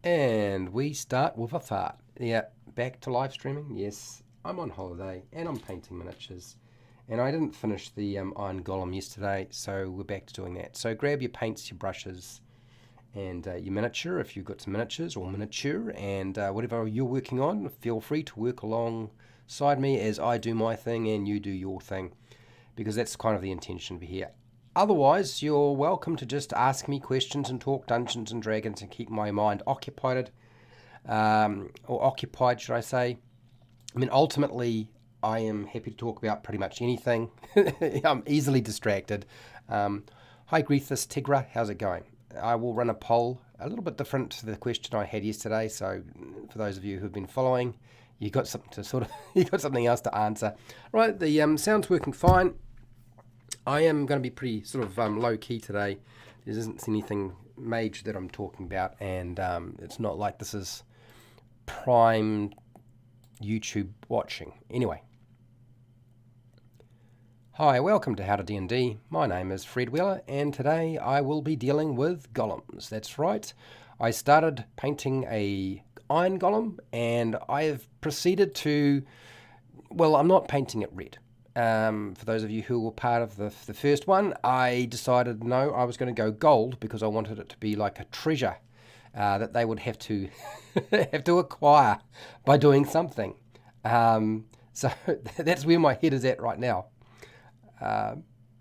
And we start with a fart. Yeah, back to live streaming. Yes, I'm on holiday and I'm painting miniatures. And I didn't finish the Iron Golem yesterday, so we're back to doing that. So grab your paints, your brushes, and your miniature if you've got some miniatures or miniature. And whatever you're working on, feel free to work alongside me as I do my thing and you do your thing, because that's kind of the intention over here. Otherwise, you're welcome to just ask me questions and talk Dungeons and Dragons and keep my mind occupied, or occupied, should I say. I mean, ultimately, I am happy to talk about pretty much anything. I'm easily distracted. Hi, Grethus Tigra, how's it going? I will run a poll, a little bit different to the question I had yesterday, so for those of you who've been following, you got something to you got something else to answer. Right, the sound's working fine. I am going to be pretty sort of low-key today. There isn't anything major that I'm talking about, and it's not like this is prime YouTube watching. Anyway. Hi, welcome to HowtoDandD. My name is Fred Wheeler, and today I will be dealing with golems. That's right. I started painting a iron golem, and I have proceeded to... Well, I'm not painting it red. For those of you who were part of the first one, I decided no, I was going to go gold because I wanted it to be like a treasure that they would have to have to acquire by doing something. So that's where my head is at right now.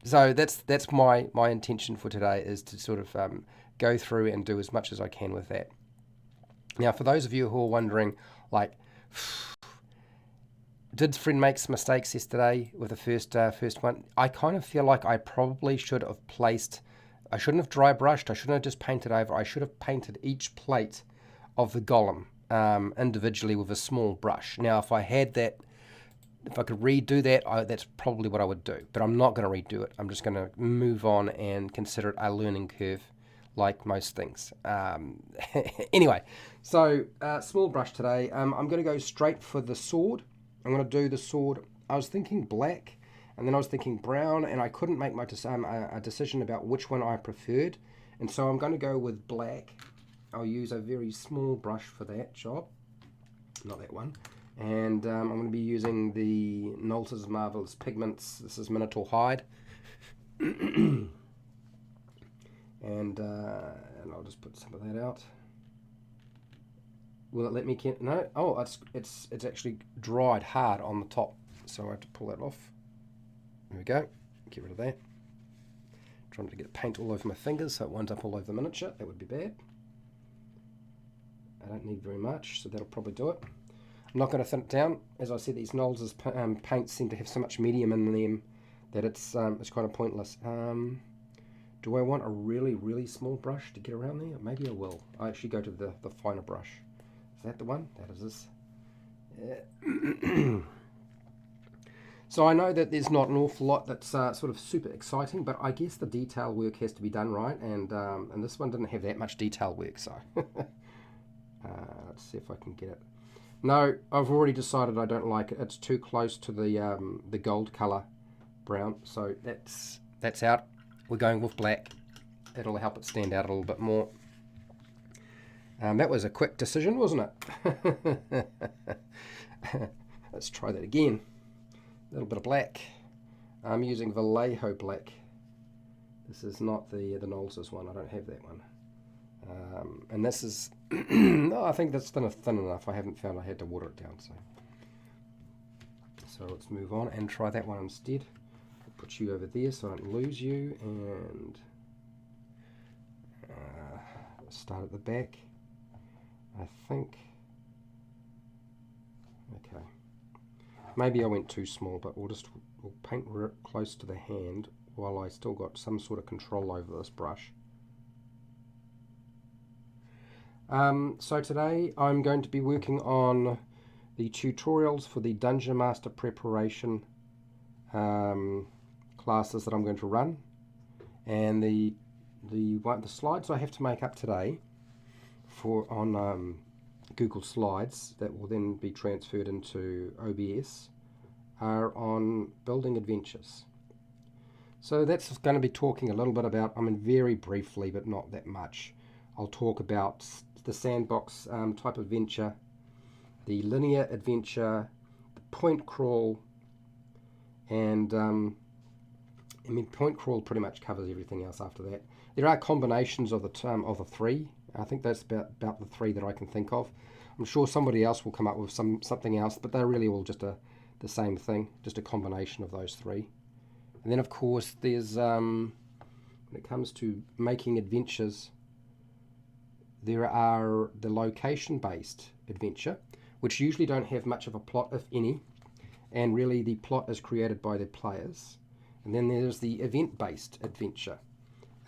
So that's my intention for today, is to sort of go through and do as much as I can with that. Now, for those of you who are wondering, like, did Fred make some mistakes yesterday with the first one? I kind of feel like I probably should have placed... I shouldn't have dry brushed. I shouldn't have just painted over. I should have painted each plate of the golem individually with a small brush. Now, if I had that... If I could redo that, that's probably what I would do. But I'm not going to redo it. I'm just going to move on and consider it a learning curve, like most things. Anyway, so small brush today. I'm going to go straight for the sword. I'm going to do the sword. I was thinking black, and then I was thinking brown, and I couldn't make my a decision about which one I preferred. And so I'm going to go with black. I'll use a very small brush for that job. Not that one. And I'm going to be using the Nolzur's Marvelous Pigments. This is Minotaur Hide. and I'll just put some of that out. Will it let me... No? Oh, it's actually dried hard on the top. So I have to pull that off. There we go. Get rid of that. Trying to get paint all over my fingers so it winds up all over the miniature. That would be bad. I don't need very much, so that'll probably do it. I'm not going to thin it down. As I said, these Nolzur's paints seem to have so much medium in them that it's kind of pointless. Do I want a really, really small brush to get around there? Maybe I will. I actually go to the finer brush. Is that the one? That is this. Yeah. So I know that there's not an awful lot that's sort of super exciting, but I guess the detail work has to be done right, and this one didn't have that much detail work, so let's see if I can get it. No, I've already decided I don't like it. It's too close to the gold colour brown, so that's out. We're going with black. That'll help it stand out a little bit more. That was a quick decision, wasn't it? Let's try that again. A little bit of black. I'm using Vallejo black. This is not the Nolzur's one. I don't have that one. And this is... no, I think that's thin enough. I haven't found I had to water it down. So let's move on and try that one instead. I'll put you over there so I don't lose you. And start at the back. I think... Okay. Maybe I went too small, but we'll paint close to the hand while I still got some sort of control over this brush. So today I'm going to be working on the tutorials for the Dungeon Master preparation classes that I'm going to run, and the slides I have to make up today on Google Slides that will then be transferred into OBS are on building adventures. So that's going to be talking a little bit about, I mean very briefly but not that much, I'll talk about the sandbox type adventure, the linear adventure, the point crawl, and I mean, point crawl pretty much covers everything else after that. There are combinations of the three. I think that's about the three that I can think of. I'm sure somebody else will come up with something else, but they're really all just the same thing, just a combination of those three. And then, of course, there's when it comes to making adventures, there are the location-based adventure, which usually don't have much of a plot, if any, and really the plot is created by the players. And then there's the event-based adventure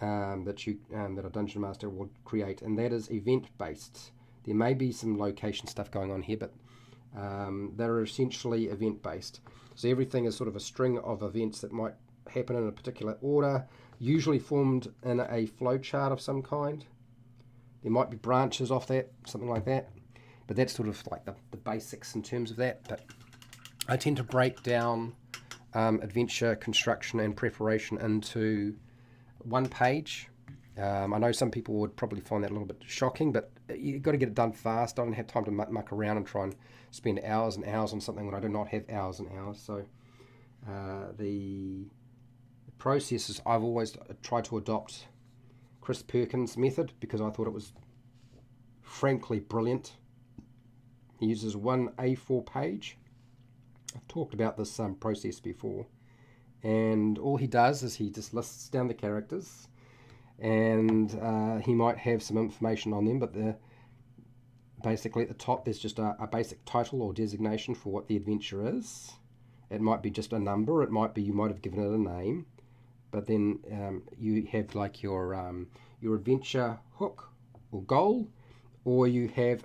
that a Dungeon Master will create, and that is event-based. There may be some location stuff going on here, but they're essentially event-based. So everything is sort of a string of events that might happen in a particular order, usually formed in a flowchart of some kind. There might be branches off that, something like that, but that's sort of like the basics in terms of that. But I tend to break down adventure construction and preparation into one page. I know some people would probably find that a little bit shocking, but you've got to get it done fast. I don't have time to muck around and try and spend hours and hours on something when I do not have hours and hours. So the processes, I've always tried to adopt Chris Perkins' method because I thought it was frankly brilliant. He uses one A4 page. I've talked about this process before, and all he does is he just lists down the characters, and he might have some information on them, but basically at the top there's just a basic title or designation for what the adventure is. It might be just a number, it might be you might have given it a name, but then you have like your adventure hook or goal, or you have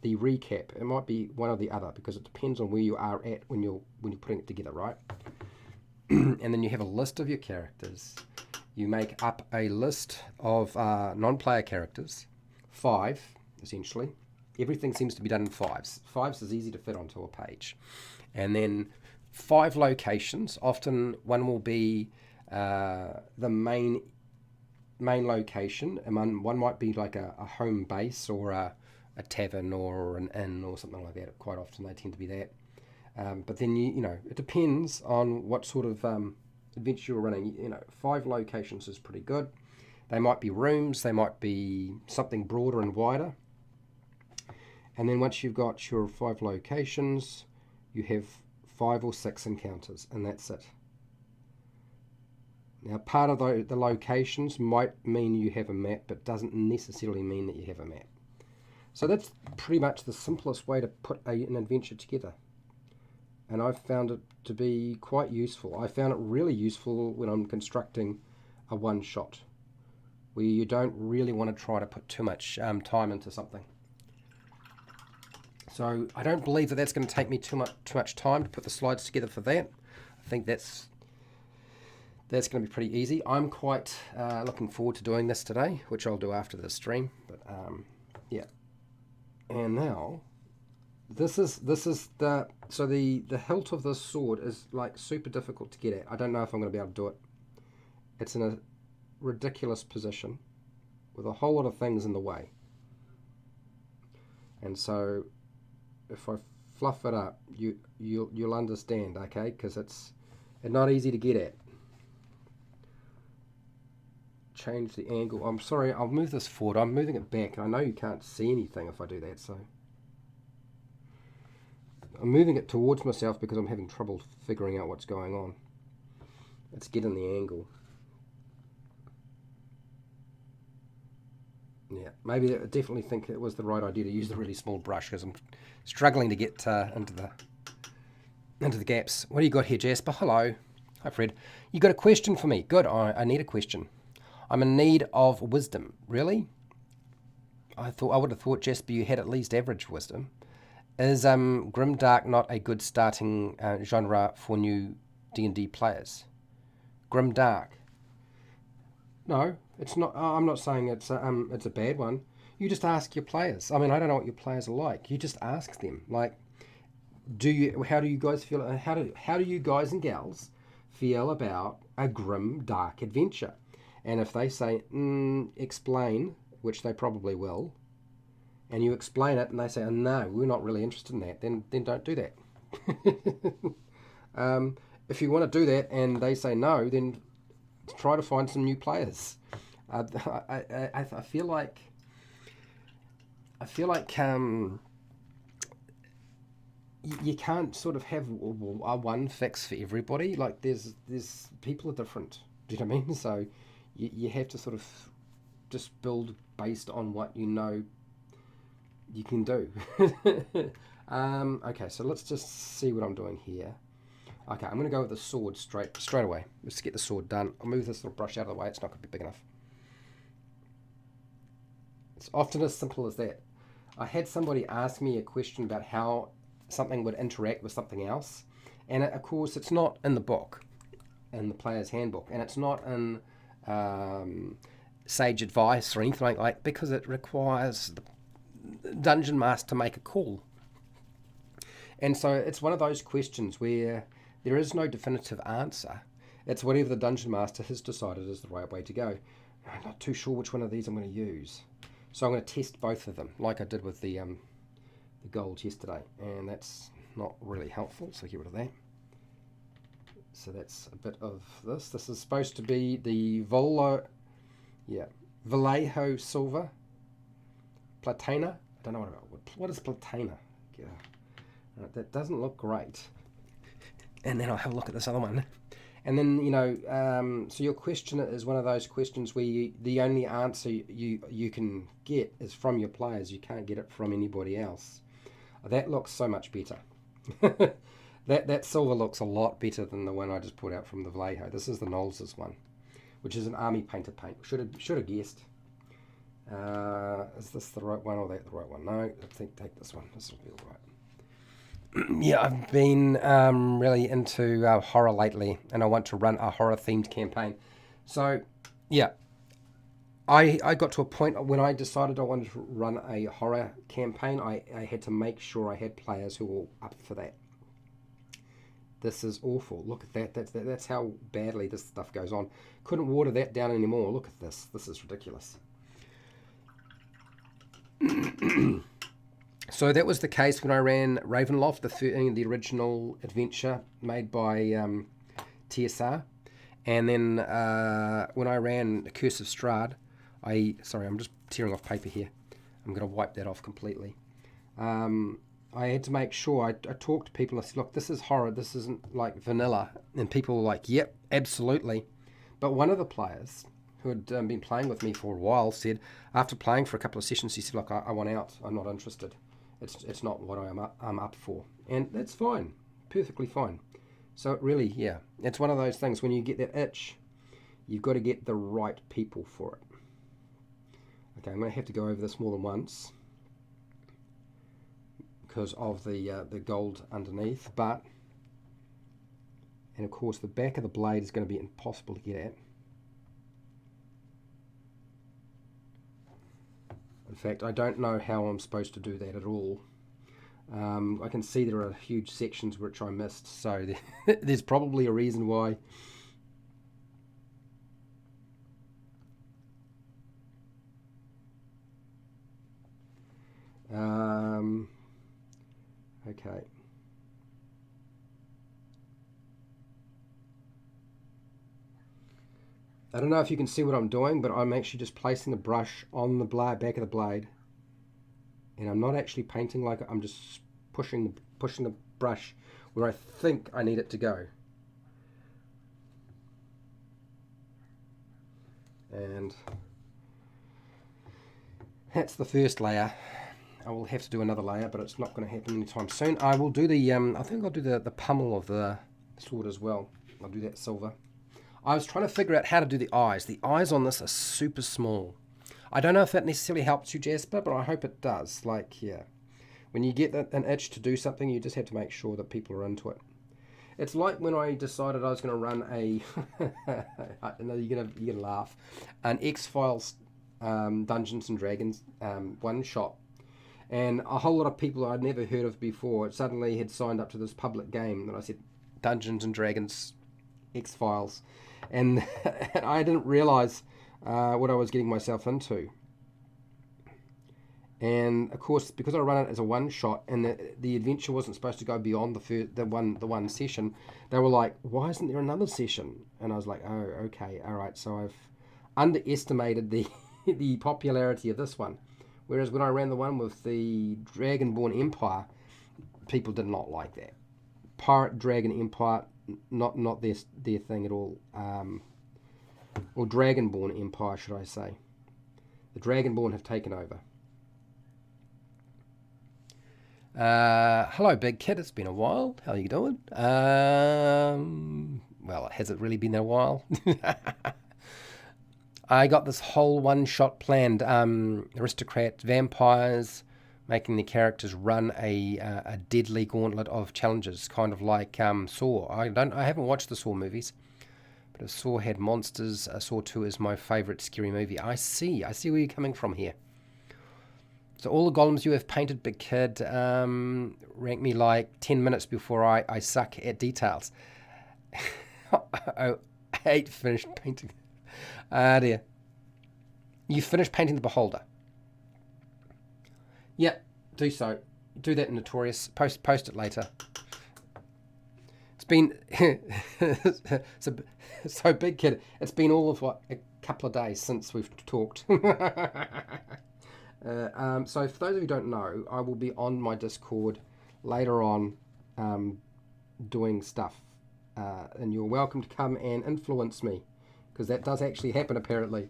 the recap. It might be one or the other because it depends on where you are at when you're putting it together, right? And then you have a list of your characters. You make up a list of non-player characters, 5 essentially. Everything seems to be done in 5s. 5s is easy to fit onto a page. And then 5 locations. Often one will be the main location, and one might be like a home base or a tavern or an inn or something like that. Quite often they tend to be that. But then you know it depends on what sort of adventure you're running. 5 locations is pretty good. They might be rooms, they might be something broader and wider. And then once you've got your 5 locations, you have 5 or 6 encounters, and that's it. Now, part of the locations might mean you have a map, but doesn't necessarily mean that you have a map. So that's pretty much the simplest way to put an adventure together. And I've found it to be quite useful. I found it really useful when I'm constructing a one-shot, where you don't really want to try to put too much time into something. So I don't believe that that's going to take me too much time to put the slides together for that. I think that's going to be pretty easy. I'm quite looking forward to doing this today, which I'll do after the stream. But yeah, and now this is the hilt of this sword is like super difficult to get at. I don't know if I'm going to be able to do it. It's in a ridiculous position with a whole lot of things in the way, and so if I fluff it up, you'll understand, okay? Because it's not easy to get at. Change the angle. I'm sorry, I'll move this forward. I'm moving it back. I know you can't see anything if I do that, so I'm moving it towards myself because I'm having trouble figuring out what's going on. Let's get in the angle. Yeah, maybe I definitely think it was the right idea to use the really small brush because I'm struggling to get into the gaps. What do you got here, Jasper? Hello. Hi, Fred. You got a question for me? Good. I need a question. I'm in need of wisdom. Really? I would have thought, Jasper, you had at least average wisdom. Is Grimdark not a good starting genre for new D&D players? Grimdark. No, it's not. I'm not saying it's a bad one. You just ask your players. I mean, I don't know what your players are like. You just ask them. Like, how do you guys feel? How do you guys and gals feel about a grim dark adventure? And if they say explain, which they probably will, and you explain it and they say, oh, no, we're not really interested in that, then don't do that. If you want to do that and they say no, then try to find some new players. I feel like you can't sort of have a one fix for everybody. Like there's people are different. Do you know what I mean? So you have to sort of just build based on what you know you can do. Okay, so let's just see what I'm doing here. Okay, I'm going to go with the sword straight away. Let's get the sword done. I'll move this little brush out of the way. It's not going to be big enough. It's often as simple as that. I had somebody ask me a question about how something would interact with something else, and of course it's not in the book, in the player's handbook, and it's not in sage advice or anything like that, because it requires the dungeon master to make a call. And so it's one of those questions where there is no definitive answer. It's whatever the dungeon master has decided is the right way to go. I'm not too sure which one of these I'm going to use. So I'm going to test both of them, like I did with the gold yesterday. And that's not really helpful, so get rid of that. So that's a bit of this. This is supposed to be the Vallejo silver. Platana. I don't know what is Platana. Yeah. That doesn't look great. And then I'll have a look at this other one. And then, you know, so your question is one of those questions where the only answer you can get is from your players. You can't get it from anybody else. That looks so much better. that silver looks a lot better than the one I just pulled out from the Vallejo. This is the Nolzur's one, which is an army painted paint. Should have guessed. Is this the right one or that the right one? No, I think take this one. This will be all right. Yeah, I've been really into horror lately, and I want to run a horror-themed campaign. So, yeah, I got to a point when I decided I wanted to run a horror campaign. I had to make sure I had players who were up for that. This is awful. Look at that. That's how badly this stuff goes on. Couldn't water that down anymore. Look at this. This is ridiculous. So that was the case when I ran Ravenloft, the original adventure made by TSR. And then when I ran Curse of Strahd, sorry, I'm just tearing off paper here. I'm going to wipe that off completely. I had to make sure, I talked to people and I said, look, this is horror, this isn't like vanilla. And people were like, yep, absolutely. But one of the players who had been playing with me for a while said, after playing for a couple of sessions, he said, look, I want out, I'm not interested. It's not what I'm up for. And that's fine, perfectly fine. So it really, yeah, it's one of those things, when you get that itch, you've got to get the right people for it. Okay, I'm going to have to go over this more than once because of the gold underneath, but, and of course the back of the blade is going to be impossible to get at. In fact, I don't know how I'm supposed to do that at all. I can see there are huge sections which I missed, so there's probably a reason why. Okay. I don't know if you can see what I'm doing, but I'm actually just placing the brush on the back of the blade, and I'm not actually painting like it. I'm just pushing the brush where I think I need it to go. And that's the first layer. I will have to do another layer, but it's not going to happen anytime soon. I will do the, I think I'll do the pummel of the sword as well. I'll do that silver. I was trying to figure out how to do the eyes. The eyes on this are super small. I don't know if that necessarily helps you, Jasper, but I hope it does. Like, yeah. When you get an itch to do something, you just have to make sure that people are into it. It's like when I decided I was going to run a, I know you're gonna laugh, an X-Files Dungeons and Dragons one-shot. And a whole lot of people I'd never heard of before suddenly had signed up to this public game that I said, Dungeons and Dragons X-Files. And I didn't realize what I was getting myself into. And of course, because I run it as a one shot, and the adventure wasn't supposed to go beyond the one session, they were like, "Why isn't there another session?" And I was like, "Oh, okay, all right." So I've underestimated the the popularity of this one. Whereas when I ran the one with the Dragonborn Empire, people did not like that. Pirate Dragon Empire, not their thing at all. Or Dragonborn Empire, should I say? The Dragonborn have taken over. Hello, big kid. It's been a while. How are you doing? Well, has it really been a while? I got this whole one-shot planned. Aristocrat vampires, making the characters run a deadly gauntlet of challenges, kind of like Saw. I haven't watched the Saw movies, but if Saw had monsters, Saw 2 is my favourite scary movie. I see where you're coming from here. So all the golems you have painted, big kid, rank me like 10 minutes before I suck at details. I hate finished painting. Ah, dear. You finished painting the Beholder. Yeah, do so. Do that in Notorious. Post it later. It's been... so big kid, it's been all of, what, a couple of days since we've talked. So for those of you who don't know, I will be on my Discord later on doing stuff. And you're welcome to come and influence me, because that does actually happen apparently.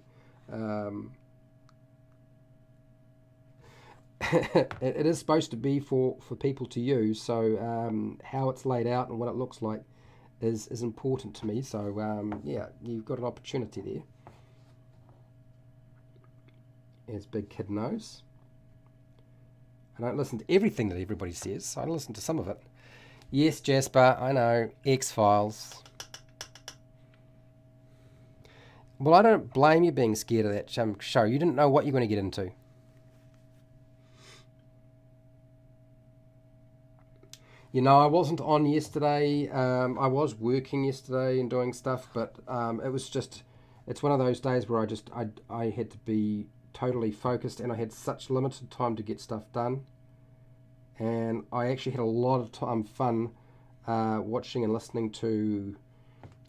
It is supposed to be for people to use, so how it's laid out and what it looks like is important to me. So yeah, you've got an opportunity there. As big kid knows, I don't listen to everything that everybody says. I listen to some of it. Yes, Jasper, I know. X-Files. Well, I don't blame you being scared of that show. You didn't know what you're going to get into. You know, I wasn't on yesterday. I was working yesterday and doing stuff, but it was just... It's one of those days where I had to be totally focused, and I had such limited time to get stuff done, and I actually had a lot of fun watching and listening to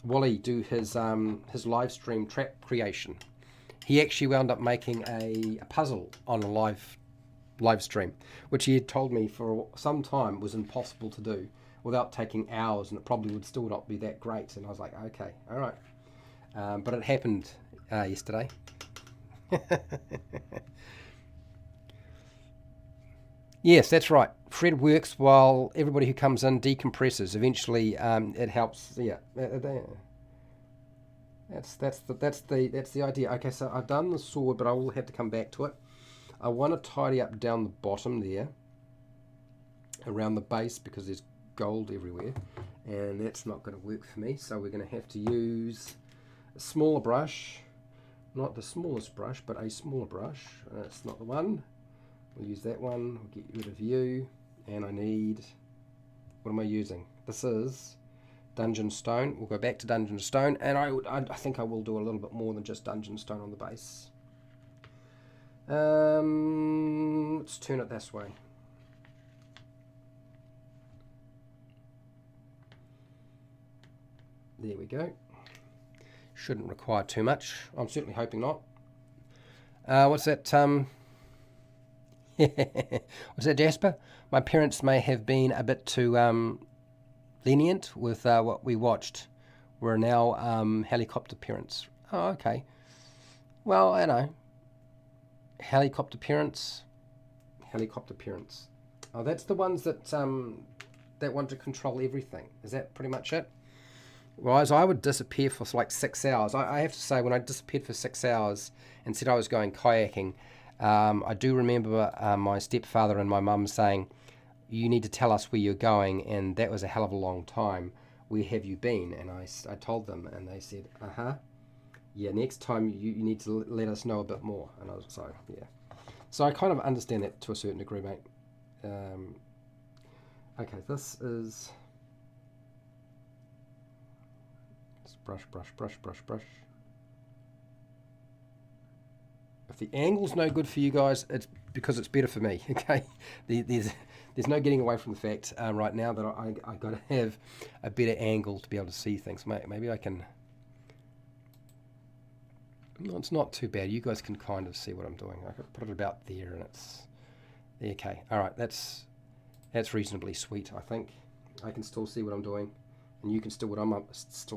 Wally do his live stream trap creation. He actually wound up making a puzzle on a live stream, which he had told me for some time was impossible to do without taking hours, and it probably would still not be that great. And I was like, okay, all right, but it happened yesterday. Yes, that's right. Fred works while everybody who comes in decompresses. Eventually, it helps. Yeah, that's the idea. Okay, so I've done the sword, but I will have to come back to it. I want to tidy up down the bottom there, around the base, because there's gold everywhere, and that's not going to work for me. So we're going to have to use a smaller brush. Not the smallest brush, but a smaller brush. That's not the one. We'll use that one. We'll get rid of you. And I need... What am I using? This is Dungeon Stone. We'll go back to Dungeon Stone. And I think I will do a little bit more than just Dungeon Stone on the base. Let's turn it this way. There we go. Shouldn't require too much. I'm certainly hoping not. What's that? What's that, Jasper? My parents may have been a bit too lenient with what we watched. We're now helicopter parents. Oh, okay. Well, I know. Helicopter parents. Oh, that's the ones that want to control everything. Is that pretty much it? Whereas I would disappear for like 6 hours. I have to say, when I disappeared for 6 hours and said I was going kayaking, I do remember my stepfather and my mum saying, "You need to tell us where you're going," and that was a hell of a long time. "Where have you been?" And I told them, and they said, yeah, next time you need to let us know a bit more. And I was so, yeah. So I kind of understand that to a certain degree, mate. Okay, this is... Brush. If the angle's no good for you guys, it's because it's better for me. Okay, there's no getting away from the fact right now that I got to have a better angle to be able to see things. Maybe I can. No, it's not too bad. You guys can kind of see what I'm doing. I could put it about there, and it's okay. All right, that's reasonably sweet. I think I can still see what I'm doing, and you can still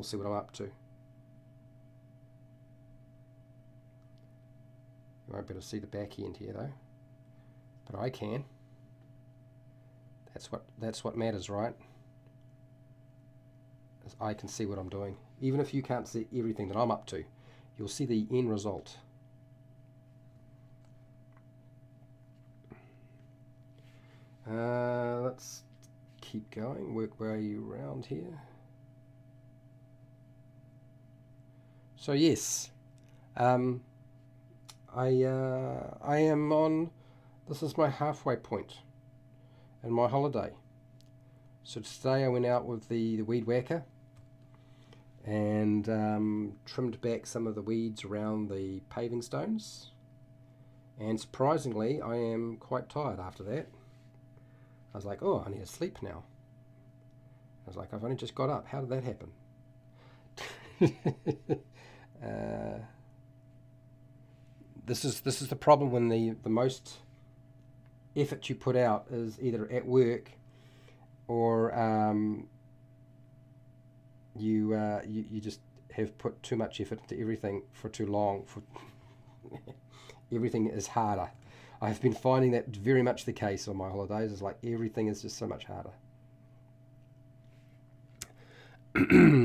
see what I'm up to. You won't be able to see the back end here though, but I can. That's what matters, right? As I can see what I'm doing, even if you can't see everything that I'm up to. You'll see the end result. Let's keep going, work way around here. So yes, I am on, this is my halfway point in my holiday. So today I went out with the weed whacker and trimmed back some of the weeds around the paving stones, and surprisingly I am quite tired after that. I was like, oh, I need to sleep now. I was like, I've only just got up. How did that happen? This is the problem when the most effort you put out is either at work or you just have put too much effort into everything for too long. Everything is harder. I've been finding that very much the case on my holidays. It's like everything is just so much harder.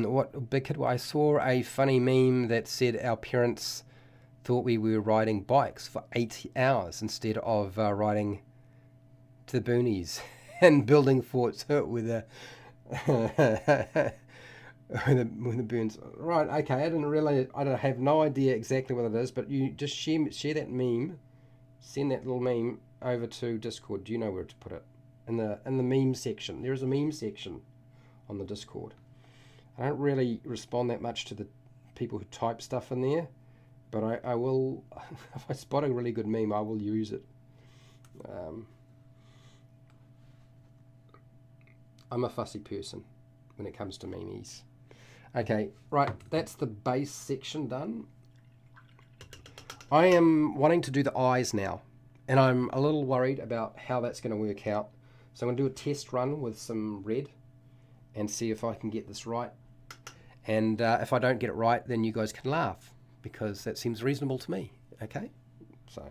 What big kid? I saw a funny meme that said our parents thought we were riding bikes for 8 hours instead of riding to the boonies and building forts with a with the burns. Right, okay, I don't have no idea exactly what it is, but you just share that meme, send that little meme over to Discord. Do you know where to put it? In the meme section. There is a meme section on the Discord. I don't really respond that much to the people who type stuff in there, but I will, if I spot a really good meme, I will use it. I'm a fussy person when it comes to memes. Okay, right, that's the base section done. I am wanting to do the eyes now, and I'm a little worried about how that's going to work out. So I'm going to do a test run with some red and see if I can get this right. And if I don't get it right, then you guys can laugh, because that seems reasonable to me. Okay, so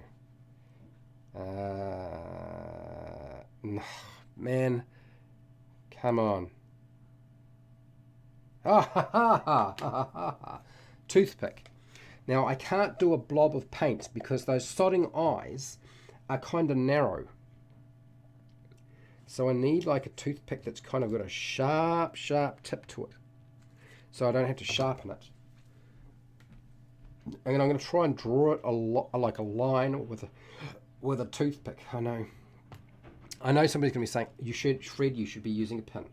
man, come on. Toothpick. Now I can't do a blob of paint because those sodding eyes are kind of narrow. So I need like a toothpick that's kind of got a sharp tip to it, so I don't have to sharpen it. And I'm going to try and draw it like a line with a toothpick. I know somebody's going to be saying, Fred, you should be using a pin.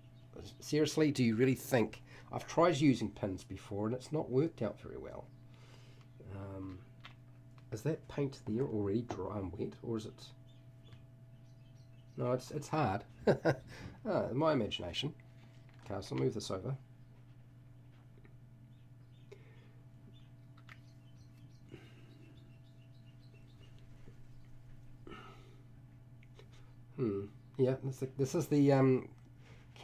Seriously, do you really think? I've tried using pins before and it's not worked out very well. Is that paint there already dry and wet, or is it? No, it's hard. My imagination. Okay, so I'll move this over. Yeah, this is the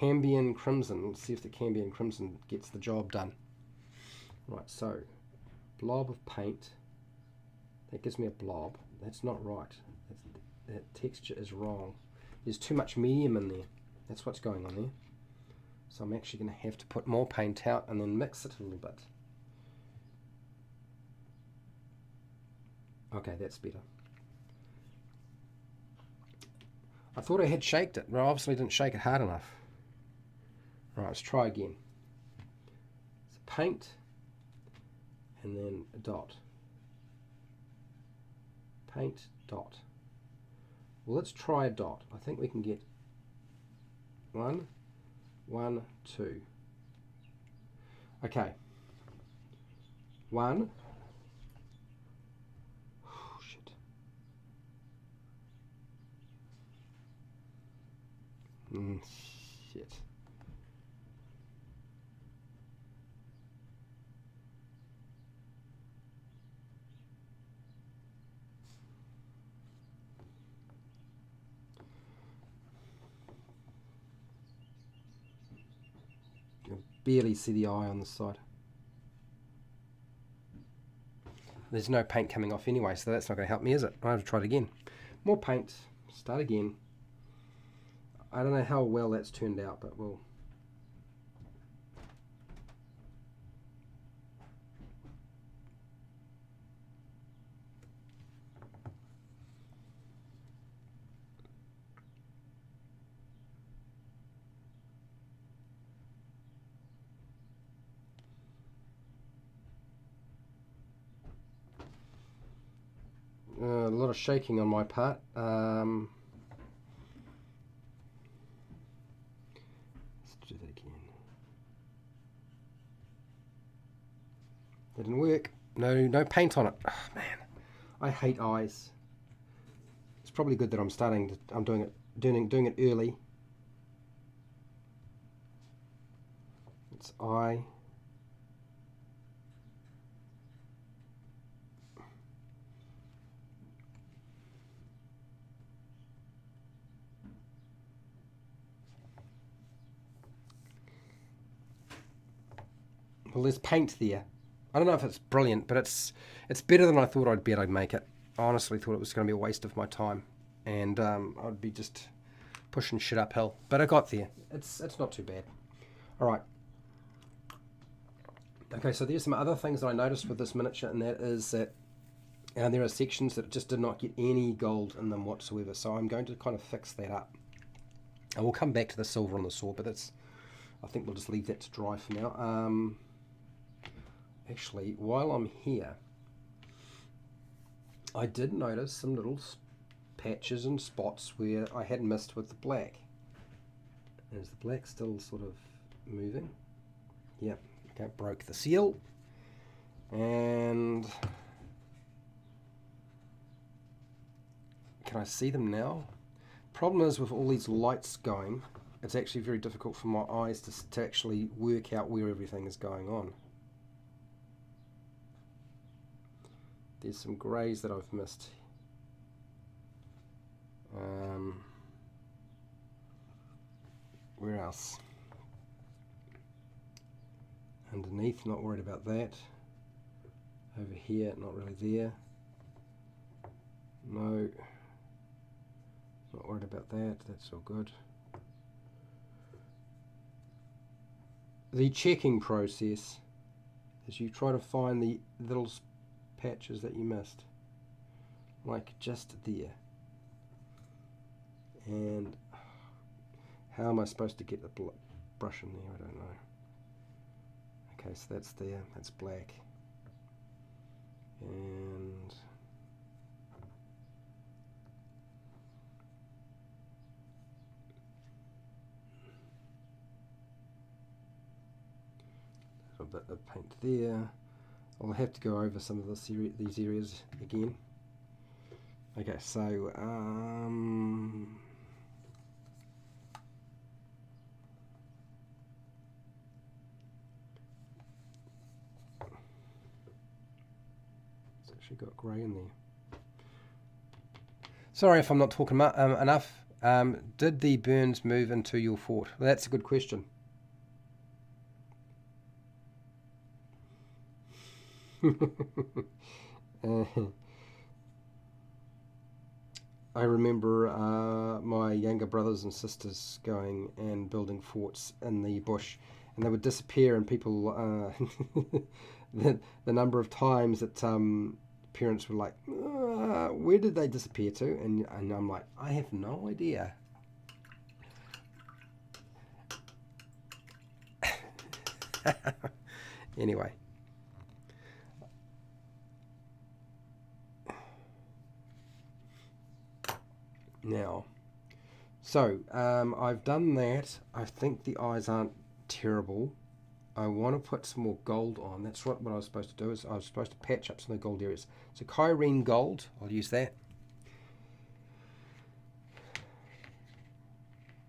Cambian Crimson. Let's see if the Cambian Crimson gets the job done. Right, so blob of paint. That gives me a blob. That's not right. That texture is wrong. There's too much medium in there. That's what's going on there. So I'm actually going to have to put more paint out and then mix it a little bit. Okay, that's better. I thought I had shaked it, but I obviously didn't shake it hard enough. Right, let's try again. So paint, and then a dot. Paint, dot. Well, let's try a dot. I think we can get 1, 1, 2. Okay. 1. Oh, shit. Shit. You can barely see the eye on the side. There's no paint coming off anyway, so that's not going to help me, is it? I have to try it again. More paint. Start again. I don't know how well that's turned out, but we'll... a lot of shaking on my part. Let's do that again. That didn't work. No paint on it. Oh, man, I hate eyes. It's probably good that I'm doing it early. It's eye. Well, there's paint there. I don't know if it's brilliant, but it's better than I thought I'd make it. I honestly thought it was going to be a waste of my time, and I'd be just pushing shit uphill. But I got there. It's not too bad. All right. Okay, so there's some other things that I noticed with this miniature, and that is that there are sections that just did not get any gold in them whatsoever. So I'm going to kind of fix that up. And we'll come back to the silver on the sword, but I think we'll just leave that to dry for now. Actually, while I'm here, I did notice some little patches and spots where I had missed with the black. Is the black still sort of moving? Yep, okay, broke the seal. And can I see them now? Problem is, with all these lights going, it's actually very difficult for my eyes to actually work out where everything is going on. There's some greys that I've missed. Where else? Underneath, not worried about that. Over here, not really there. No. Not worried about that, that's all good. The checking process is you try to find the little patches that you missed, like just there. And how am I supposed to get the brush in there? I don't know. Okay, so that's there, that's black. And a little bit of paint there. I'll have to go over some of these areas again. Okay, so it's actually got grey in there. Sorry if I'm not talking enough. Did the burns move into your fort? Well, that's a good question. I remember my younger brothers and sisters going and building forts in the bush, and they would disappear, and people the number of times that parents were like, where did they disappear to? And I'm like, I have no idea. Anyway. Now, so I've done that. I think the eyes aren't terrible. I want to put some more gold on. That's what I was supposed to do. Is I was supposed to patch up some of the gold areas. So Kyrene gold, I'll use that.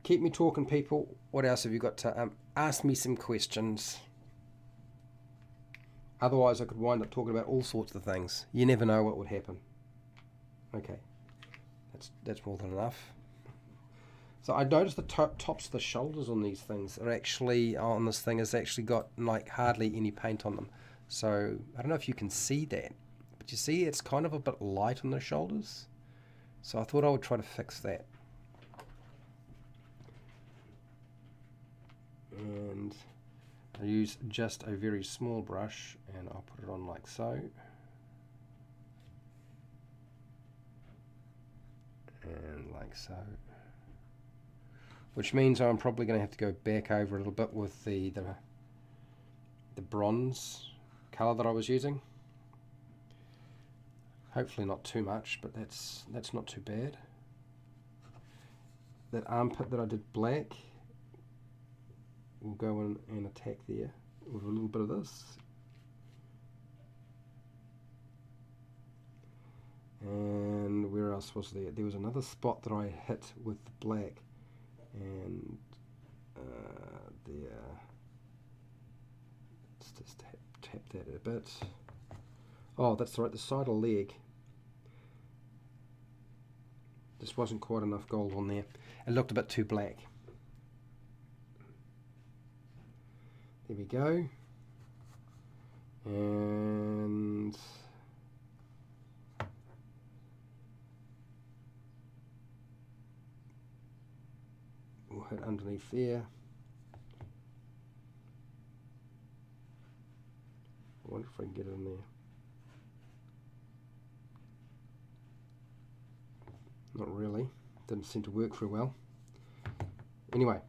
keep me talking, people. What else have you got to ask me some questions? Otherwise, I could wind up talking about all sorts of things. You never know what would happen. Okay, that's more than enough. So I noticed the tops of the shoulders on these things are actually, on this thing, has actually got like hardly any paint on them. So I don't know if you can see that, but you see it's kind of a bit light on the shoulders. So I thought I would try to fix that. And I use just a very small brush and I'll put it on like so. And like so. Which means I'm probably going to have to go back over a little bit with the bronze colour that I was using. Hopefully not too much, but that's not too bad. That armpit that I did black, we'll go in and attack there with a little bit of this. And where else was there? There was another spot that I hit with the black, and there. Let's just tap that a bit. Oh, that's right, the side of the leg. Just wasn't quite enough gold on there. It looked a bit too black. There we go. And we'll hit underneath there. I wonder if I can get it in there. Not really. Didn't seem to work very well. Anyway.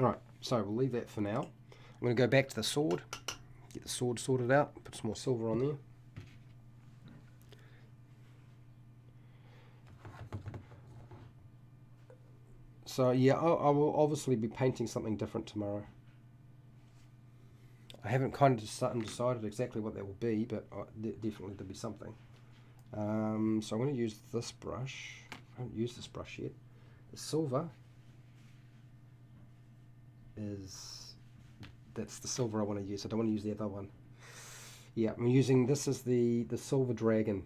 Alright, so we'll leave that for now. I'm going to go back to the sword. Get the sword sorted out. Put some more silver on there. So yeah, I will obviously be painting something different tomorrow. I haven't kind of decided exactly what that will be, but definitely there'll be something. So I'm going to use this brush. I haven't used this brush yet. The silver that's the silver I want to use. I don't want to use the other one. Yeah, I'm using this as the silver dragon,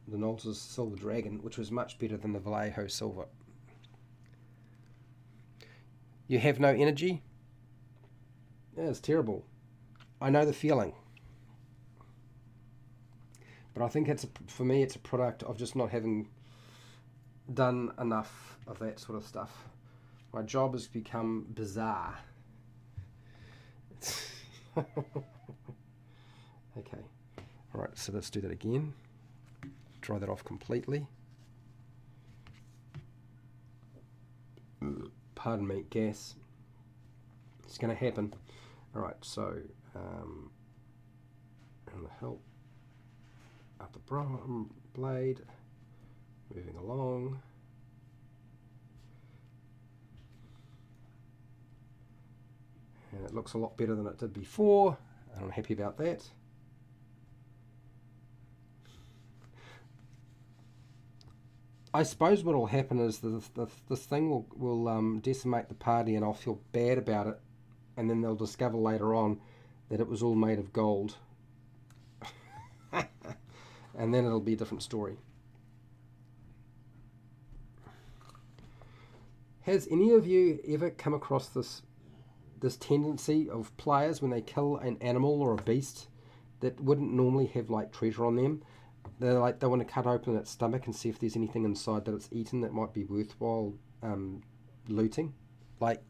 the Nolzur silver dragon, which was much better than the Vallejo silver. You have no energy? Yeah, it's terrible. I know the feeling. But I think for me it's a product of just not having done enough of that sort of stuff. My job has become bizarre. Okay. Alright, so let's do that again. Dry that off completely. Pardon me, gas. It's going to happen. Alright, so and the hilt up the blade, moving along. And it looks a lot better than it did before, and I'm happy about that. I suppose what will happen is this thing will decimate the party, and I'll feel bad about it, and then they'll discover later on that it was all made of gold. And then it'll be a different story. Has any of you ever come across this tendency of players when they kill an animal or a beast that wouldn't normally have like treasure on them? They want to cut open its stomach and see if there's anything inside that it's eaten that might be worthwhile looting. Like,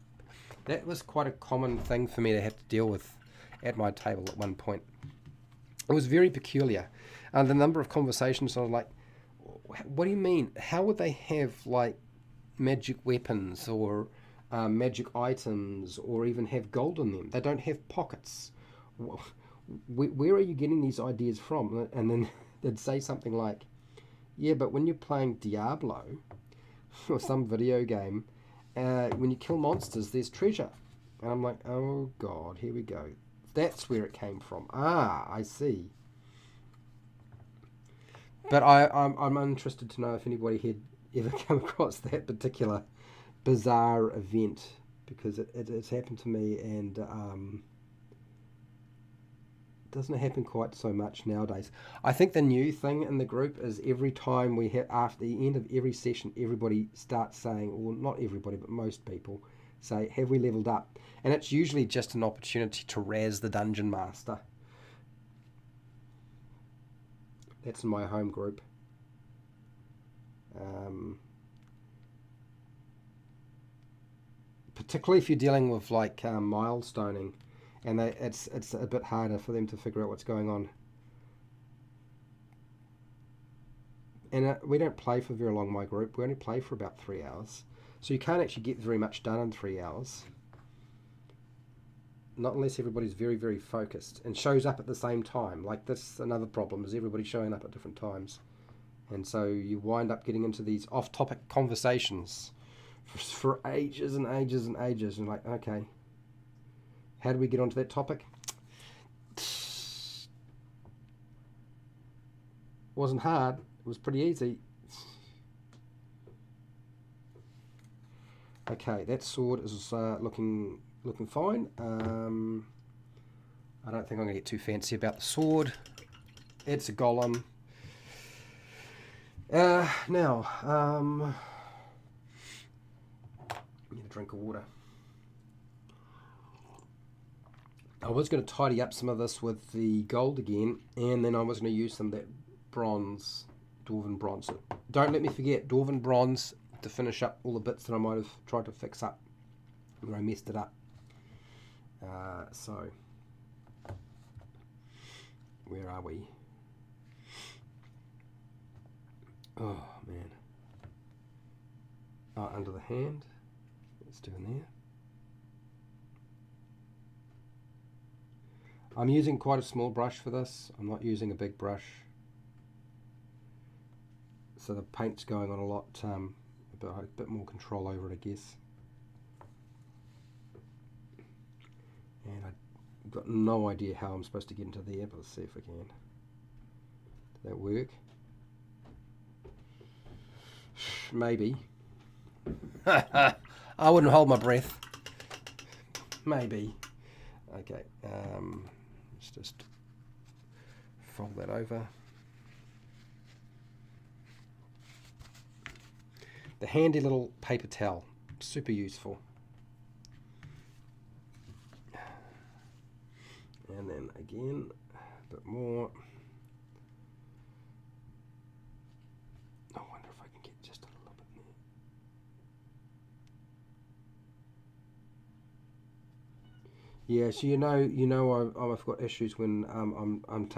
that was quite a common thing for me to have to deal with at my table at one point. It was very peculiar. And the number of conversations I was like, what do you mean? How would they have like magic weapons or magic items or even have gold in them? They don't have pockets. Where are you getting these ideas from? And then they'd say something like, yeah, but when you're playing Diablo or some video game, when you kill monsters, there's treasure. And I'm like, oh God, here we go. That's where it came from. Ah, I see. But I'm interested to know if anybody had ever come across that particular bizarre event, because it's happened to me, and doesn't happen quite so much nowadays. I think the new thing in the group is every time we hit, after the end of every session, everybody starts saying, or not everybody, but most people say, have we leveled up? And it's usually just an opportunity to razz the dungeon master. That's in my home group. Particularly if you're dealing with like milestoning, and it's a bit harder for them to figure out what's going on. And we don't play for very long, my group. We only play for about 3 hours. So you can't actually get very much done in 3 hours. Not unless everybody's very, very focused and shows up at the same time. Like, that's another problem, is everybody showing up at different times. And so you wind up getting into these off-topic conversations for ages and ages and ages. And like, okay, how do we get onto that topic? Wasn't hard. It was pretty easy. Okay, that sword is looking fine. I don't think I'm going to get too fancy about the sword. It's a golem. Now, I need a drink of water. I was going to tidy up some of this with the gold again, and then I was going to use some of that bronze, Dwarven Bronze. Don't let me forget Dwarven Bronze to finish up all the bits that I might have tried to fix up when I messed it up. So, where are we? Oh, man. Under the hand. Let's do in there. I'm using quite a small brush for this. I'm not using a big brush. So the paint's going on a lot, a bit more control over it, I guess. And I've got no idea how I'm supposed to get into there, but let's see if I can. Did that work? Maybe. I wouldn't hold my breath. Maybe. Okay. Let's just fold that over. The handy little paper towel. Super useful. And then again, a bit more. I wonder if I can get just a little bit there. Yeah, so you know, I've got issues when I'm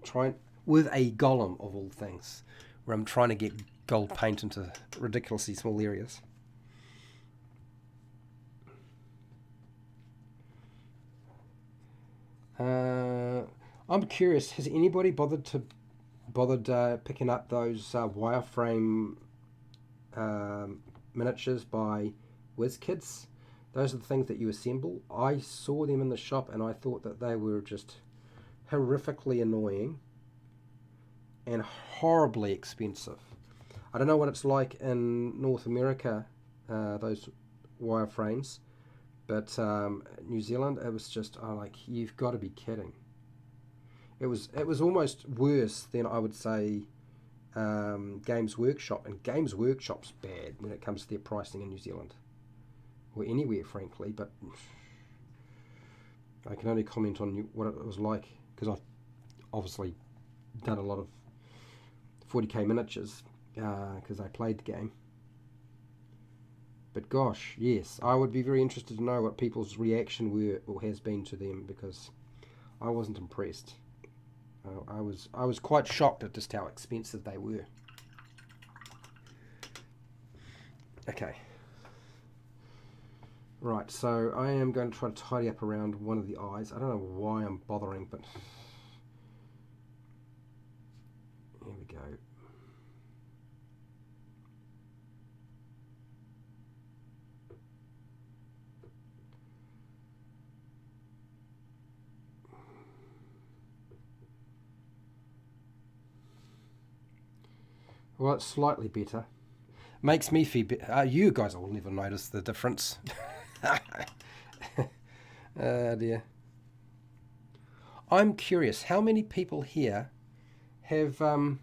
trying with a golem of all things, where I'm trying to get gold paint into ridiculously small areas. I'm curious, has anybody bothered picking up those wireframe miniatures by WizKids? Those are the things that you assemble. I saw them in the shop and I thought that they were just horrifically annoying and horribly expensive. I don't know what it's like in North America, those wireframes, but New Zealand, it was just like, you've got to be kidding. It was almost worse than, I would say, Games Workshop, and Games Workshop's bad when it comes to their pricing in New Zealand, or anywhere, frankly. But I can only comment on what it was like, because I've obviously done a lot of 40k miniatures because I played the game. But gosh, yes, I would be very interested to know what people's reaction were or has been to them, because I wasn't impressed. I was quite shocked at just how expensive they were. Okay. Right, so I am going to try to tidy up around one of the eyes. I don't know why I'm bothering, but here we go. Well, it's slightly better. Makes me feel better. You guys will never notice the difference. Oh dear. I'm curious, how many people here have been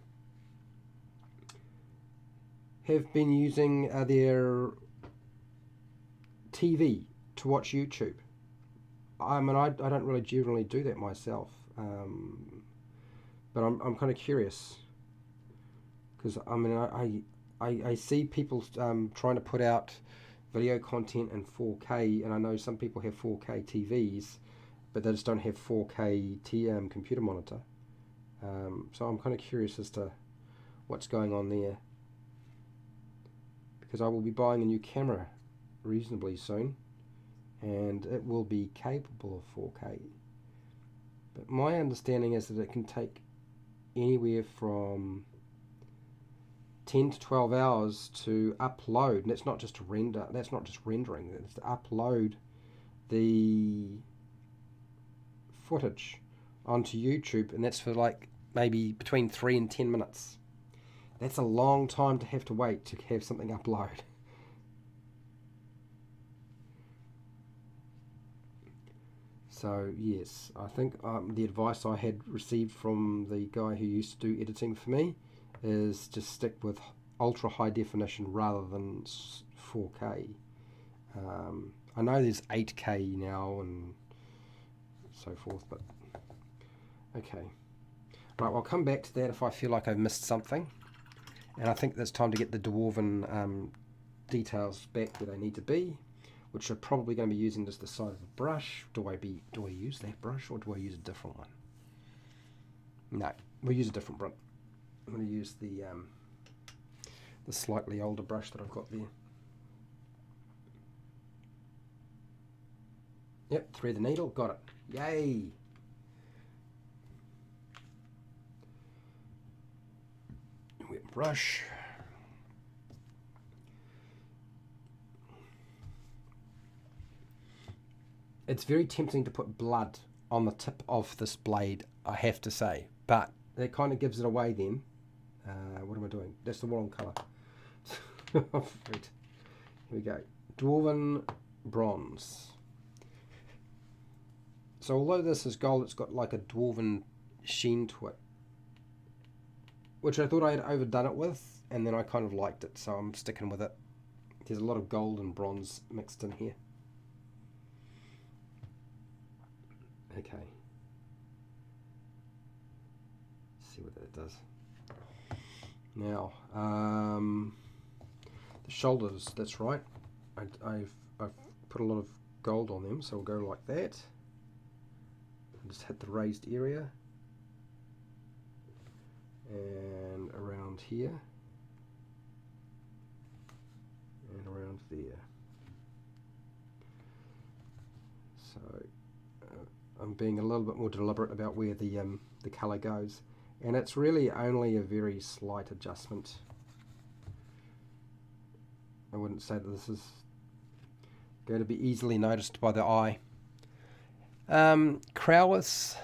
using their TV to watch YouTube? I mean, I don't really generally do that myself, but I'm kind of curious because I mean I see people trying to put out video content in 4K, and I know some people have 4K TVs, but they just don't have 4K computer monitor. So I'm kind of curious as to what's going on there, because I will be buying a new camera reasonably soon, and it will be capable of 4K. But my understanding is that it can take anywhere from 10 to 12 hours to upload, and it's not just to render, that's not just rendering, it's to upload the footage onto YouTube, and that's for like maybe between 3 and 10 minutes. That's a long time to have to wait to have something upload. So yes, I think the advice I had received from the guy who used to do editing for me is just stick with ultra high definition rather than 4K. I know there's 8K now and so forth, but okay. Right, well, I'll come back to that if I feel like I've missed something. And I think it's time to get the Dwarven details back where they need to be, which are probably going to be using just the side of a brush. Do I use that brush or do I use a different one? No, we'll use a different brush. I'm going to use the slightly older brush that I've got there. Yep, thread the needle, got it. Yay! Wet brush. It's very tempting to put blood on the tip of this blade, I have to say, but that kind of gives it away then. What am I doing? That's the wrong colour. Right. Here we go. Dwarven Bronze. So although this is gold, it's got like a dwarven sheen to it, which I thought I had overdone it with, and then I kind of liked it, so I'm sticking with it. There's a lot of gold and bronze mixed in here. Okay. Let's see what that does. Now, the shoulders, that's right. I've put a lot of gold on them, so we'll go like that. Just hit the raised area. And around here. And around there. So, I'm being a little bit more deliberate about where the colour goes. And it's really only a very slight adjustment. I wouldn't say that this is going to be easily noticed by the eye. Crowless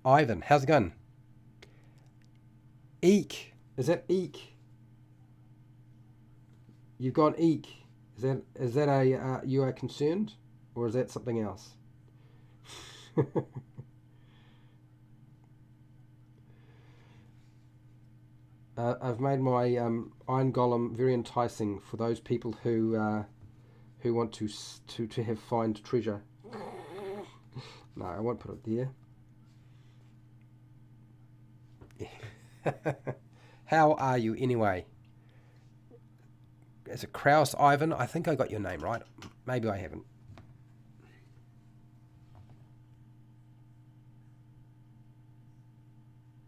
Ivan, how's it going? Eek, is that eek? You've gone eek. Is that a you are concerned, or is that something else? I've made my Iron Golem very enticing for those people who want to have find treasure. No, I won't put it there. How are you anyway? Is it Kraus Ivan? I think I got your name right. Maybe I haven't.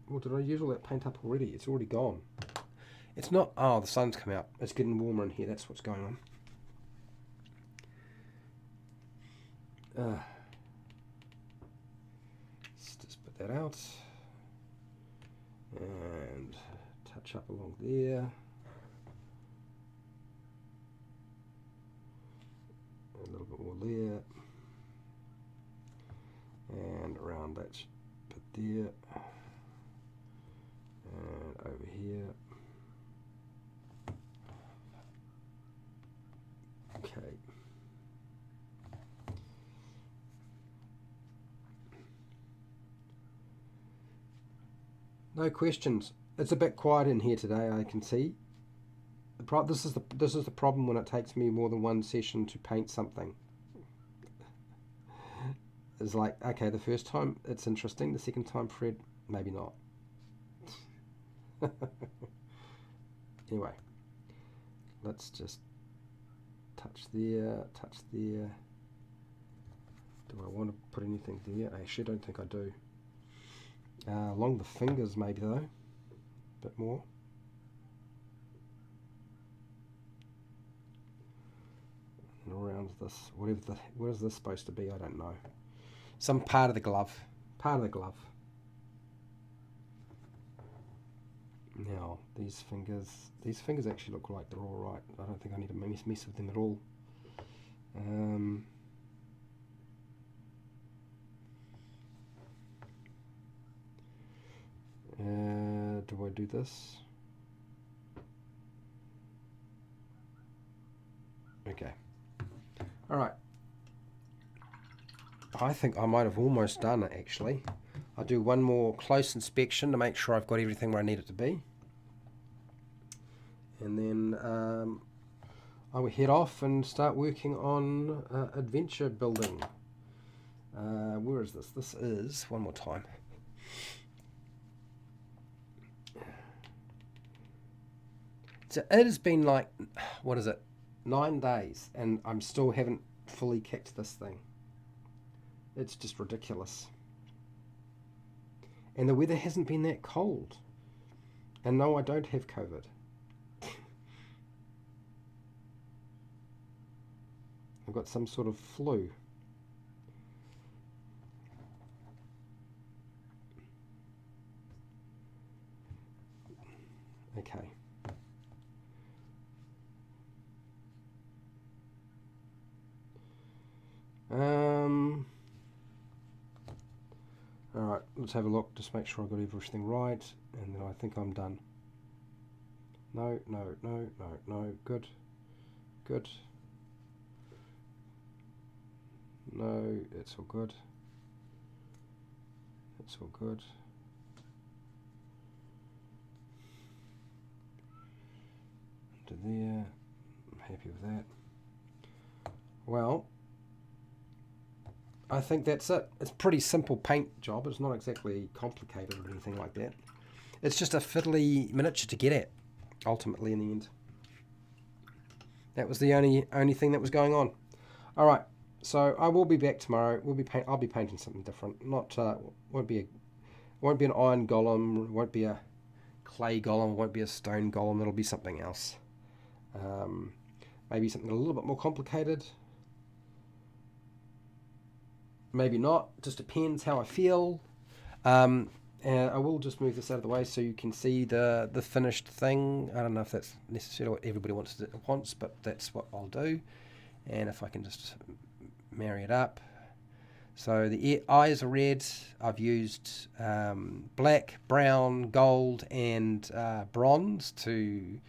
Well, did I use all that paint up already? It's already gone. It's not... Oh, the sun's come out. It's getting warmer in here. That's what's going on. Let's just put that out. And touch up along there. A little bit more there. And around that bit there. And over here. No questions. It's a bit quiet in here today, I can see. This is the problem when it takes me more than one session to paint something. It's like, okay, the first time it's interesting, the second time, Fred, maybe not. Anyway, let's just touch there, touch there. Do I want to put anything there? I actually don't think I do. Along the fingers maybe though, a bit more. And around this, what is this supposed to be? I don't know. Some part of the glove. Part of the glove. Now, these fingers actually look like they're all right. I don't think I need to mess with them at all. Do I do this? Okay. All right. I think I might have almost done it actually. I'll do one more close inspection to make sure I've got everything where I need it to be. And then I will head off and start working on adventure building. Where is this? This is, one more time. So it has been like, what is it, 9 days, and I'm still haven't fully kicked this thing. It's just ridiculous. And the weather hasn't been that cold. And no, I don't have COVID. I've got some sort of flu. Okay. Alright, let's have a look, just make sure I've got everything right, and then I think I'm done. No, no, no, no, no, good, good. No, it's all good. It's all good. To there, I'm happy with that. Well, I think that's it. It's a pretty simple paint job. It's not exactly complicated or anything like that. It's just a fiddly miniature to get at, ultimately, in the end. That was the only thing that was going on. All right, so I will be back tomorrow. I'll be painting something different. Not won't be an iron golem. Won't be a clay golem. Won't be a stone golem. It'll be something else. Maybe something a little bit more complicated. Maybe not, just depends how I feel. And I will just move this out of the way so you can see the finished thing. I don't know if that's necessarily what everybody wants, but that's what I'll do. And if I can just marry it up. So the eyes are red. I've used black, brown, gold, and bronze to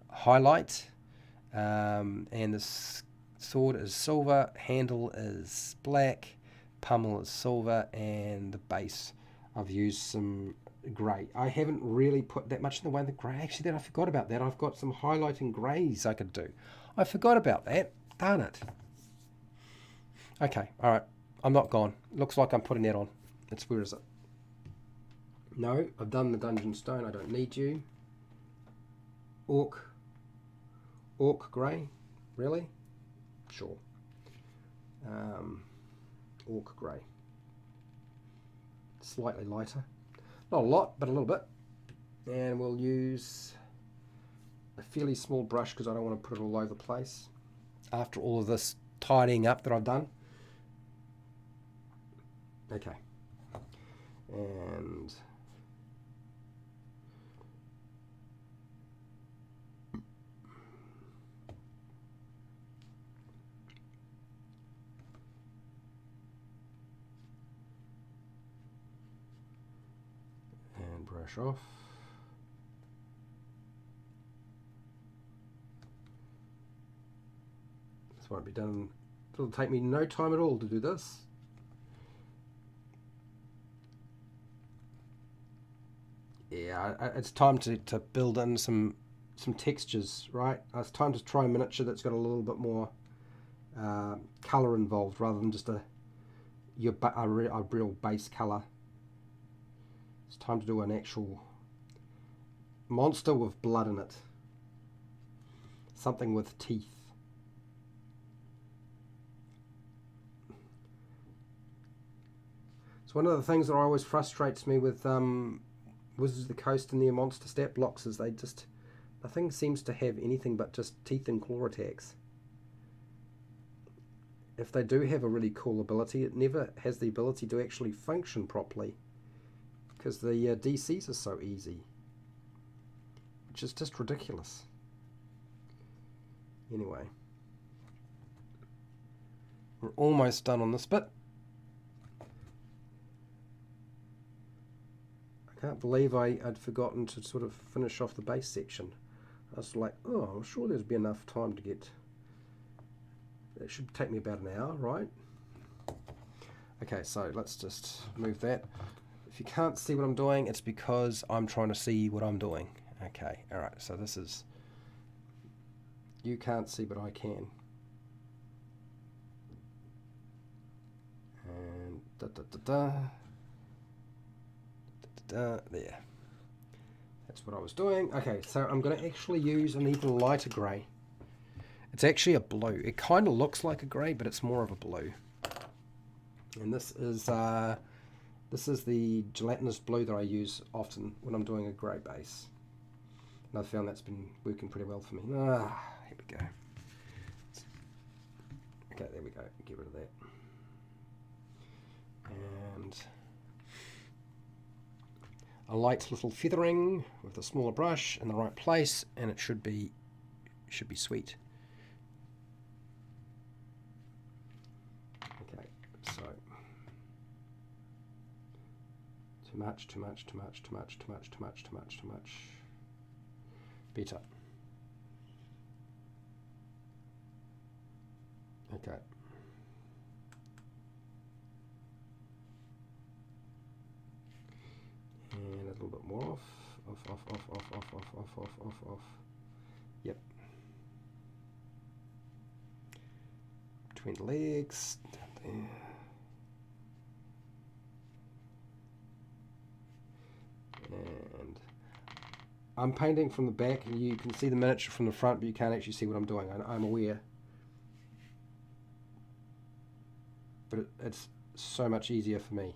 highlight. And the sword is silver, handle is black, pummel is silver, and the base I've used some grey. I haven't really put that much in the way of the grey. Actually, I forgot about that. I've got some highlighting greys I could do. I forgot about that. Darn it. Okay, alright. I'm not gone. Looks like I'm putting that on. Where is it? No, I've done the dungeon stone. I don't need you. Orc grey? Really? Sure. Orc grey. Slightly lighter. Not a lot, but a little bit. And we'll use a fairly small brush because I don't want to put it all over the place. After all of this tidying up that I've done. Okay. And brush off. This won't be done. It'll take me no time at all to do this. it's time to build in some textures, right? It's time to try a miniature that's got a little bit more colour involved rather than just a real base colour. It's time to do an actual monster with blood in it. Something with teeth. It's one of the things that always frustrates me with Wizards of the Coast and their monster stat blocks is nothing seems to have anything but just teeth and claw attacks. If they do have a really cool ability, it never has the ability to actually function properly because the DCs are so easy, which is just ridiculous. Anyway, we're almost done on this bit. I can't believe I'd forgotten to sort of finish off the base section. I was like, oh, I'm sure there'd be enough time to get... It should take me about an hour, right? Okay, so let's just move that. If you can't see what I'm doing, it's because I'm trying to see what I'm doing. Okay, alright, so this is... You can't see, but I can. And there. That's what I was doing. Okay, so I'm going to actually use an even lighter grey. It's actually a blue. It kind of looks like a grey, but it's more of a blue. And this is the Gelatinous Blue that I use often when I'm doing a grey base. And I've found that's been working pretty well for me. Here we go. Okay, there we go. Get rid of that. And a light little feathering with a smaller brush in the right place, and it should be sweet. Okay, so too much. Better. Okay. And a little bit more off. Yep. Between the legs. Down there. And I'm painting from the back, and you can see the miniature from the front, but you can't actually see what I'm doing. I'm aware. But it's so much easier for me.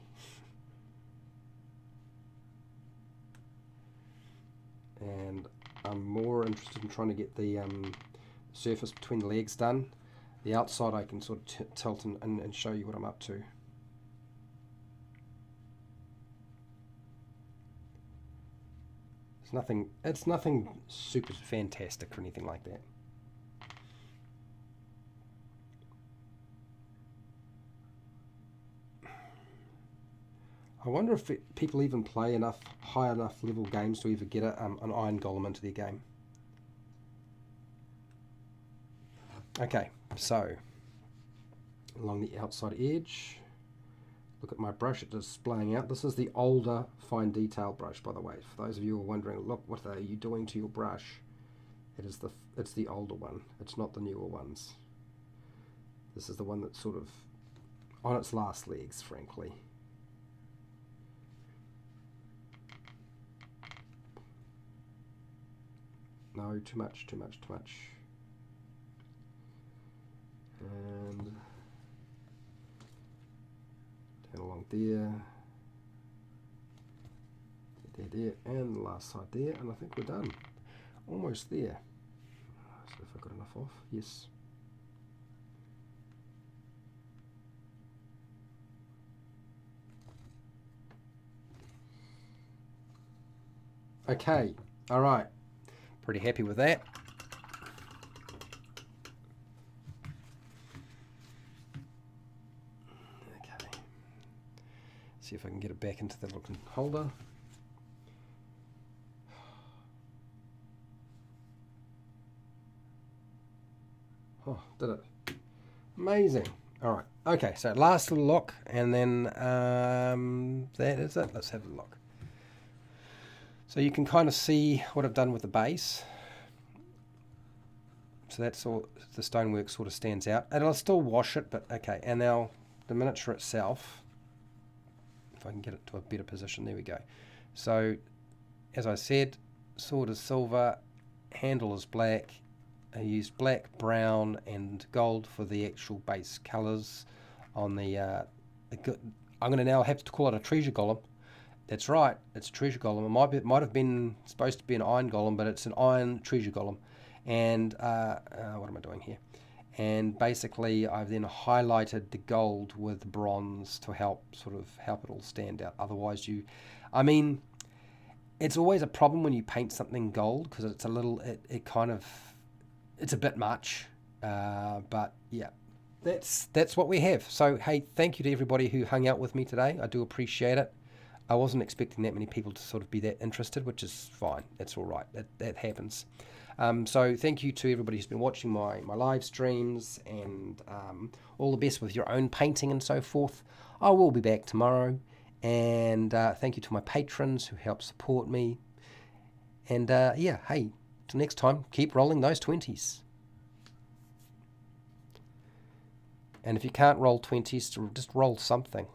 And I'm more interested in trying to get the surface between the legs done. The outside I can sort of tilt and show you what I'm up to. It's nothing super fantastic or anything like that. I wonder if people even play high enough level games to even get an Iron Golem into their game. Okay, so along the outside edge, look at my brush, it's displaying out. This is the older fine detail brush, by the way. For those of you who are wondering, look, what are you doing to your brush? It's the older one. It's not the newer ones. This is the one that's sort of on its last legs, frankly. No, too much. And down along there, and the last side there, and I think we're done. Almost there. So if I got enough off, yes. Okay, all right. Pretty happy with that. Okay. See if I can get it back into the little holder. Oh, did it. Amazing. All right. Okay, so last little look, and then that is it. Let's have a look. So you can kind of see what I've done with the base. So that's all, the stonework sort of stands out. And I'll still wash it, but okay. And now the miniature itself, if I can get it to a better position, there we go. So, as I said, sword is silver, handle is black. I used black, brown, and gold for the actual base colours on the I'm going to now have to call it a treasure golem. That's right, it's a treasure golem. It might have been supposed to be an iron golem, but it's an iron treasure golem. And what am I doing here? And basically, I've then highlighted the gold with bronze to help it all stand out. Otherwise, I mean, it's always a problem when you paint something gold because it's a little, it's a bit much. But yeah, that's what we have. So hey, thank you to everybody who hung out with me today. I do appreciate it. I wasn't expecting that many people to sort of be that interested, which is fine. That's all right. That happens. So thank you to everybody who's been watching my live streams, and all the best with your own painting and so forth. I will be back tomorrow, and thank you to my patrons who help support me. And yeah, hey, till next time, keep rolling those 20s. And if you can't roll 20s, just roll something.